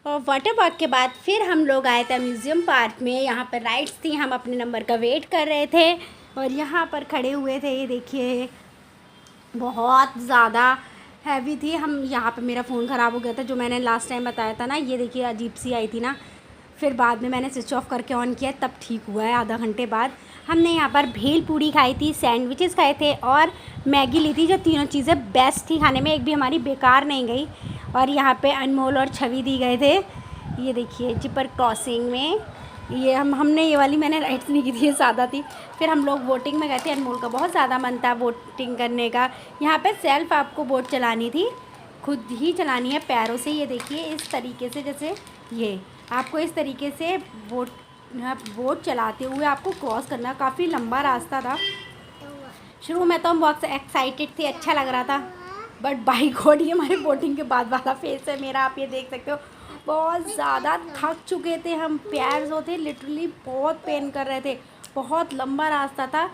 और water park के बाद फिर हम लोग आए थे म्यूज़ियम पार्क में। यहाँ पर राइड्स थी, हम अपने नंबर का वेट कर रहे थे और यहाँ पर खड़े हुए थे। ये देखिए बहुत ज़्यादा हैवी थी। हम यहाँ पे मेरा फ़ोन ख़राब हो गया था, जो मैंने लास्ट टाइम बताया था ना। ये देखिए अजीब सी आई थी ना, फिर बाद में मैंने स्विच ऑफ करके ऑन किया, तब ठीक हुआ है। आधा घंटे बाद हमने यहाँ पर भेल पूड़ी खाई थी, सैंडविचेस खाए थे और मैगी ली थी, जो तीनों चीज़ें बेस्ट थी खाने में, एक भी हमारी बेकार नहीं गई। और यहाँ पे अनमोल और छवि दी गए थे। ये देखिए जिपर क्रॉसिंग में ये हमने ये वाली मैंने राइड्स नहीं की थी, ये सादा थी। फिर हम लोग बोटिंग में गए थे, अनमोल का बहुत ज़्यादा मन था बोटिंग करने का। यहाँ पे सेल्फ आपको बोट चलानी थी, खुद ही चलानी है पैरों से। ये देखिए इस तरीके से, जैसे ये आपको इस तरीके से बोट चलाते हुए आपको क्रॉस करना। काफ़ी लंबा रास्ता था। शुरू में तो हम बहुत एक्साइटेड थे, अच्छा लग रहा था, बट बाई गॉड ये हमारे बोटिंग के बाद वाला फेस है मेरा, आप ये देख सकते हो। बहुत ज़्यादा थक चुके थे हम, पैर जो थे लिटरली बहुत पेन कर रहे थे। बहुत लंबा रास्ता था।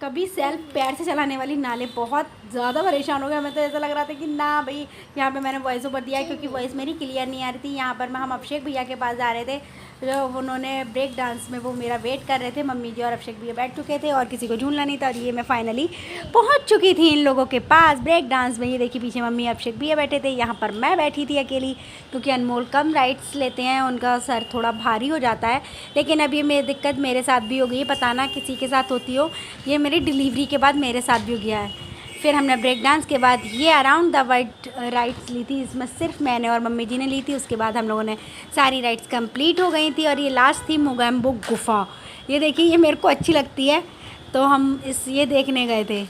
कभी सेल्फ पैर से चलाने वाली नाले, बहुत ज़्यादा परेशान हो गया। हमें तो ऐसा लग रहा था कि ना भाई, यहाँ पे मैंने वॉइस ओवर दिया क्योंकि वॉइस मेरी क्लियर नहीं आ रही थी। यहाँ पर हम अभिषेक भैया के पास जा रहे थे, जो उन्होंने ब्रेक डांस में वो मेरा वेट कर रहे थे। मम्मी जी और अभिषेक भैया बैठ चुके थे और किसी को झूलना नहीं था। और ये मैं फाइनली पहुँच चुकी थी इन लोगों के पास ब्रेक डांस में। ये देखिए पीछे मम्मी अभिषेक भैया बैठे थे, यहाँ पर मैं बैठी थी अकेली, क्योंकि अनमोल कम राइड्स लेते हैं, उनका सर थोड़ा भारी हो जाता है। लेकिन अब ये मेरी दिक्कत मेरे साथ भी हो गई, पता ना किसी के साथ होती हो, ये मेरी डिलीवरी के बाद मेरे साथ भी हो गया है। फिर हमने ब्रेक डांस के बाद ये अराउंड द वर्ल्ड राइड्स ली थी, इसमें सिर्फ मैंने और मम्मी जी ने ली थी। उसके बाद हम लोगों ने सारी राइड्स कंप्लीट हो गई थी और ये लास्ट थी मोगेम्बो गुफा। ये देखिए ये मेरे को अच्छी लगती है, तो हम ये देखने गए थे।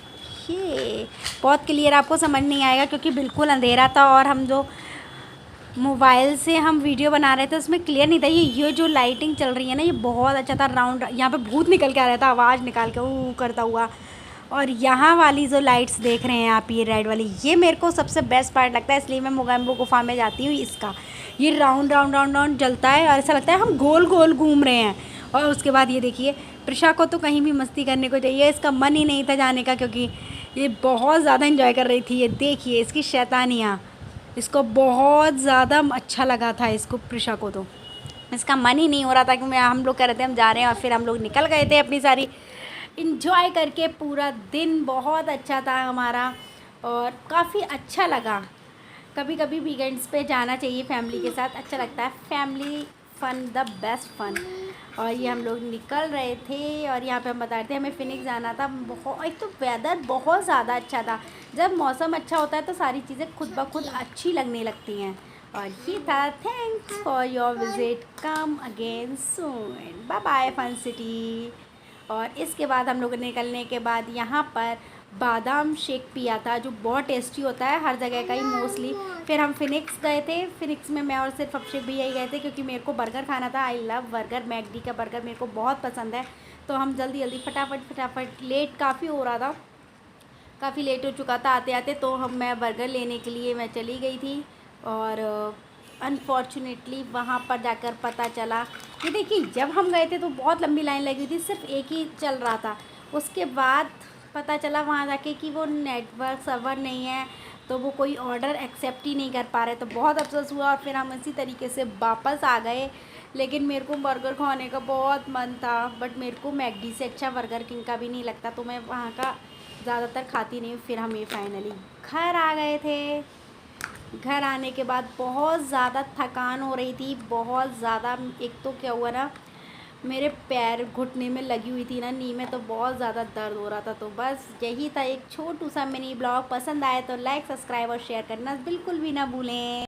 ये बहुत क्लियर आपको समझ नहीं आएगा क्योंकि बिल्कुल अंधेरा था और हम जो मोबाइल से हम वीडियो बना रहे थे उसमें क्लियर नहीं था। ये जो लाइटिंग चल रही है ना, ये बहुत अच्छा था। राउंड यहाँ पे भूत निकल के आ रहा था, आवाज़ निकाल के ऊ करता हुआ। और यहाँ वाली जो लाइट्स देख रहे हैं आप, ये रेड वाली, ये मेरे को सबसे बेस्ट पार्ट लगता है, इसलिए मैं मोगेम्बो गुफा में जाती हूँ। इसका ये राउंड राउंड राउंड राउंड जलता है और ऐसा लगता है हम गोल गोल घूम रहे हैं। और उसके बाद ये देखिए प्रिशा को तो कहीं भी मस्ती करने को चाहिए, इसका मन ही नहीं था जाने का, क्योंकि ये बहुत ज़्यादा इंजॉय कर रही थी। ये देखिए इसकी शैतानियाँ, इसको बहुत ज़्यादा अच्छा लगा था, इसको प्रिशा को तो इसका मन ही नहीं हो रहा था कि हम लोग कह रहे थे हम जा रहे हैं। और फिर हम लोग निकल गए थे अपनी सारी इंजॉय करके। पूरा दिन बहुत अच्छा था हमारा और काफ़ी अच्छा लगा। कभी कभी वीकेंड्स पे जाना चाहिए फैमिली के साथ, अच्छा लगता है। फैमिली फ़न द बेस्ट फ़न। और ये हम लोग निकल रहे थे और यहाँ पे हम बता रहे थे हमें फिनिक्स जाना था। बहुत, एक तो वेदर बहुत ज़्यादा अच्छा था। जब मौसम अच्छा होता है तो सारी चीज़ें खुद ब खुद अच्छी लगने लगती हैं। और ये था, thanks for your visit, come again soon, bye bye fun city. और इसके बाद हम लोग निकलने के बाद यहाँ पर बादाम शेक पिया था, जो बहुत टेस्टी होता है, हर जगह का ही मोस्टली। फिर हम फिनिक्स गए थे। फिनिक्स में मैं और सिर्फ अभिषेक भैया ही गए थे, क्योंकि मेरे को बर्गर खाना था। आई लव बर्गर, मैकडी का बर्गर मेरे को बहुत पसंद है। तो हम जल्दी जल्दी फटाफट लेट काफ़ी हो रहा था, काफ़ी लेट हो चुका था आते आते, तो मैं बर्गर लेने के लिए मैं चली गई थी। और अनफॉर्चुनेटली वहाँ पर जाकर पता चला, ये देखिए जब हम गए थे तो बहुत लंबी लाइन लगी हुई थी, सिर्फ एक ही चल रहा था। उसके बाद पता चला वहाँ जाके कि वो नेटवर्क सर्वर नहीं है, तो वो कोई ऑर्डर एक्सेप्ट ही नहीं कर पा रहे। तो बहुत अफसोस हुआ और फिर हम इसी तरीके से वापस आ गए। लेकिन मेरे को बर्गर खाने का बहुत मन था, बट मेरे को मैकडी से अच्छा बर्गर किंग का भी नहीं लगता, तो मैं वहाँ का ज़्यादातर खाती नहीं हूँ। फिर हम ये फाइनली घर आ गए थे। घर आने के बाद बहुत ज़्यादा थकान हो रही थी, बहुत ज़्यादा। एक तो क्या हुआ ना, मेरे पैर घुटने में लगी हुई थी ना, नी में, तो बहुत ज़्यादा दर्द हो रहा था। तो बस यही था एक छोटू सा मिनी ब्लॉग। पसंद आए तो लाइक, सब्सक्राइब और शेयर करना बिल्कुल भी ना भूलें।